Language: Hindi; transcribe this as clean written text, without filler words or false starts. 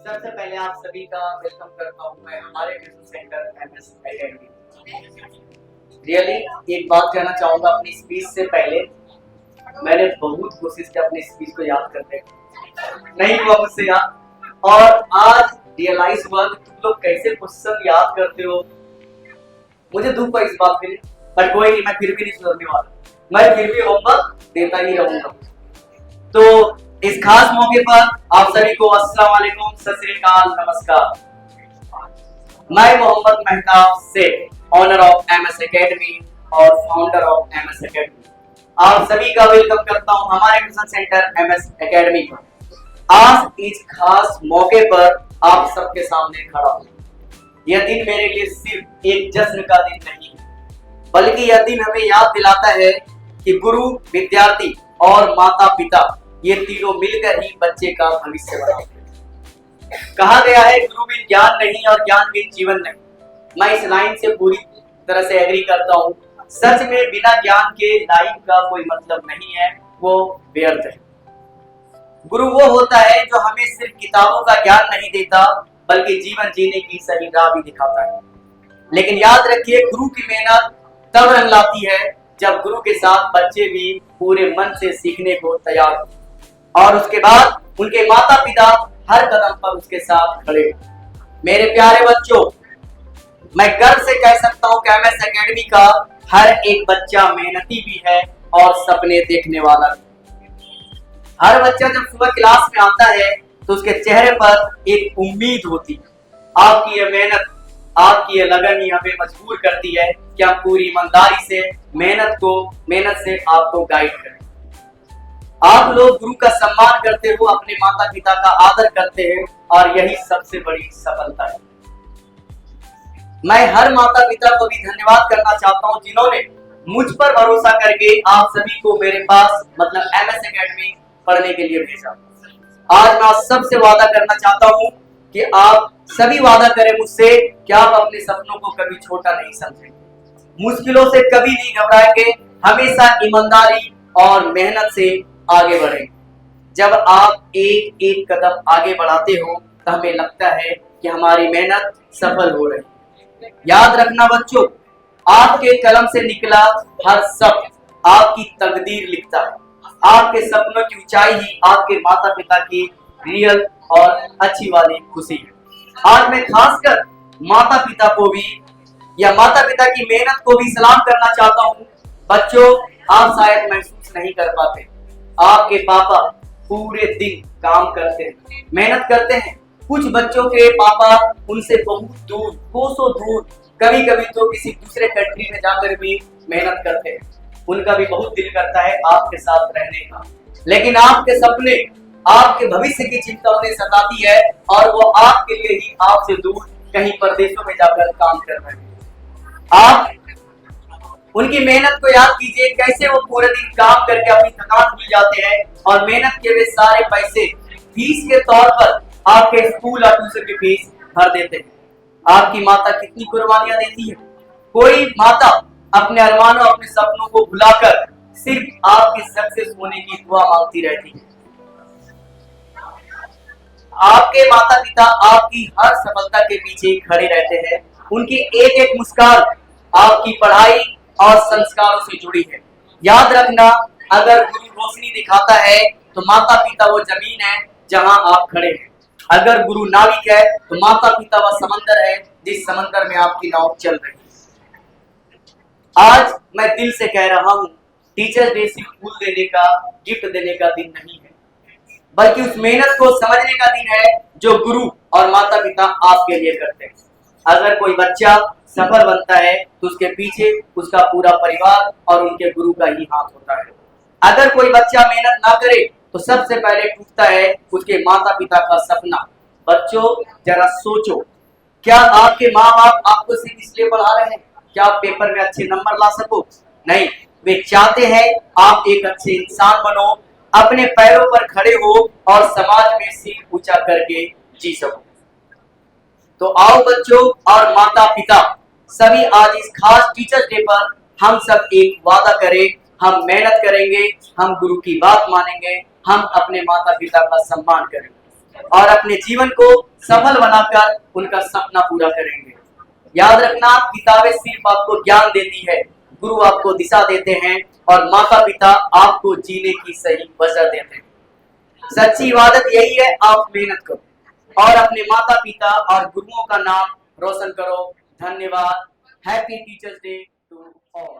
सबसे पहले आप सभी का वेलकम करता हूँ मैं हमारे tuition centre MS academy. Really एक बात कहना चाहूंगा अपनी स्पीच से पहले। मैंने बहुत कोशिश की अपनी स्पीच को याद करने की, नहीं हुआ मुझसे याद। और आज रियलाइज हुआ कि तुम लोग कैसे क्वेश्चन याद करते हो। मुझे दुख है इस बात के लिए, पर कोई नहीं, मैं फिर भी नहीं सुधरने वाला। मैं फिर भी होमवर्क देता ही रहूंगा। तो इस खास मौके पर आप सभी को अस्सलाम वालेकुम, सत श्री अकाल, नमस्कार। मैं Mohammad Mehtab Shaikh, owner of MS Academy और फाउंडर ऑफ एमएस एकेडमी, आप सभी का वेलकम करता हूं हमारे ट्यूशन सेंटर एमएस एकेडमी पर। आज इस खास मौके पर आप सबके सामने खड़ा हूं। यह दिन मेरे लिए सिर्फ एक जश्न का दिन नहीं है, बल्कि यह दिन हमें याद दिलाता है कि गुरु, विद्यार्थी और माता पिता ये तीनों मिलकर ही बच्चे का भविष्य बनाते हैं। कहा गया है गुरु बिन ज्ञान नहीं और ज्ञान बिन जीवन नहीं। मैं इस लाइन से पूरी तरह से एग्री करता हूँ। सच में बिना ज्ञान के लाइफ का कोई मतलब नहीं है, वो व्यर्थ है। गुरु वो होता है जो हमें सिर्फ किताबों का ज्ञान नहीं देता, बल्कि जीवन जीने की सही राह भी दिखाता है। लेकिन याद रखिए, गुरु की मेहनत तब रंग लाती है जब गुरु के साथ बच्चे भी पूरे मन से सीखने को तैयार हो, और उसके बाद उनके माता पिता हर कदम पर उसके साथ खड़े हो। मेरे प्यारे बच्चों, मैं गर्व से कह सकता हूं कि एमएस एकेडमी का हर एक बच्चा मेहनती भी है और सपने देखने वाला भी। हर बच्चा जब सुबह क्लास में आता है तो उसके चेहरे पर एक उम्मीद होती है। आपकी ये मेहनत, आपकी ये लगन ही हमें मजबूर करती है कि हम पूरी ईमानदारी से मेहनत से आपको गाइड करें। आप लोग गुरु का सम्मान करते हो, अपने माता पिता का आदर करते हैं, और यही सबसे बड़ी सफलता है। मैं हर माता पिता को भी धन्यवाद करना चाहता हूं जिन्होंने मुझ पर भरोसा करके आप सभी को मेरे पास मतलब एमएस एकेडमी पढ़ने के लिए भेजा। आज मैं सबसे वादा करना चाहता हूं कि आप सभी वादा करें मुझसे कि आप अपने सपनों को कभी छोटा नहीं समझेंगे, मुश्किलों से कभी नहीं घबराएंगे, हमेशा ईमानदारी और मेहनत से आगे बढ़ें। जब आप एक एक कदम आगे बढ़ाते हो तो हमें लगता है कि हमारी मेहनत सफल हो रही है। याद रखना बच्चों, आपके कलम से निकला हर शब्द आपकी तकदीर लिखता है। आपके सपनों की ऊंचाई ही आपके माता पिता की रियल और अच्छी वाली खुशी है। आज मैं खासकर माता पिता को भी या माता पिता की मेहनत को भी सलाम करना चाहता हूँ। बच्चों, आप शायद महसूस नहीं कर पाते, आपके पापा पूरे दिन काम करते हैं, मेहनत करते हैं। कुछ बच्चों के पापा उनसे बहुत दूर, कोसों दूर, कभी कभी तो किसी दूसरे कंट्री में जाकर भी मेहनत करते हैं। उनका भी बहुत दिल करता है आपके साथ रहने का, लेकिन आपके सपने, आपके भविष्य की चिंता उन्हें सताती है और वो आपके लिए ही आपसे दूर कहीं परदेशों में जाकर काम कर रहे हैं। आप उनकी मेहनत को याद कीजिए, कैसे वो पूरे दिन काम करके अपनी थकान भूल जाते हैं और मेहनत के वे सारे पैसे फीस के तौर पर आपके स्कूल और ट्यूशन की फीस भर देते हैं। आपकी माता कितनी कुर्बानियां देती है। कोई माता अपने अरमानों, अपने सपनों को भुलाकर सिर्फ आपके सक्सेस होने की दुआ मांगती रहती है। आपके माता पिता आपकी हर सफलता के पीछे खड़े रहते हैं। उनकी एक एक मुस्कान आपकी पढ़ाई और संस्कारों से जुड़ी है। याद रखना, अगर गुरु रोशनी दिखाता है तो माता पिता वो जमीन है जहां आप खड़े हैं। अगर गुरु नाविक है तो माता पिता वह समंदर है जिस समंदर में आपकी नाव चल रही है। आज मैं दिल से कह रहा हूं, टीचर्स डे सिर्फ फूल देने का, गिफ्ट देने का दिन नहीं है, बल्कि उस मेहनत को समझने का दिन है जो गुरु और माता पिता आपके लिए करते हैं। अगर कोई बच्चा सफल बनता है तो उसके पीछे उसका पूरा परिवार और उनके गुरु का ही हाथ होता है। अगर कोई बच्चा मेहनत ना करे तो सबसे पहले टूटता है उसके माता पिता का सपना। बच्चों, जरा सोचो, क्या आपके माँ बाप आपको सिर्फ इसलिए पढ़ा रहे हैं क्या आप पेपर में अच्छे नंबर ला सको? नहीं, वे चाहते हैं आप एक अच्छे इंसान बनो, अपने पैरों पर खड़े हो और समाज में सिर ऊंचा करके जी सको। तो आओ बच्चों और माता पिता सभी, आज इस खास टीचर्स डे पर हम सब एक वादा करें, हम मेहनत करेंगे, हम गुरु की बात मानेंगे, हम अपने माता पिता का सम्मान करेंगे। और अपने जीवन को सफल बनाकर उनका सपना पूरा करेंगे। याद रखना, किताबें सिर्फ आपको ज्ञान देती है, गुरु आपको दिशा देते हैं और माता पिता आपको जीने की सही वजह देते हैं। सच्ची इबादत यही है, आप मेहनत करो और अपने माता पिता और गुरुओं का नाम रोशन करो। धन्यवाद। Happy teachers day to all.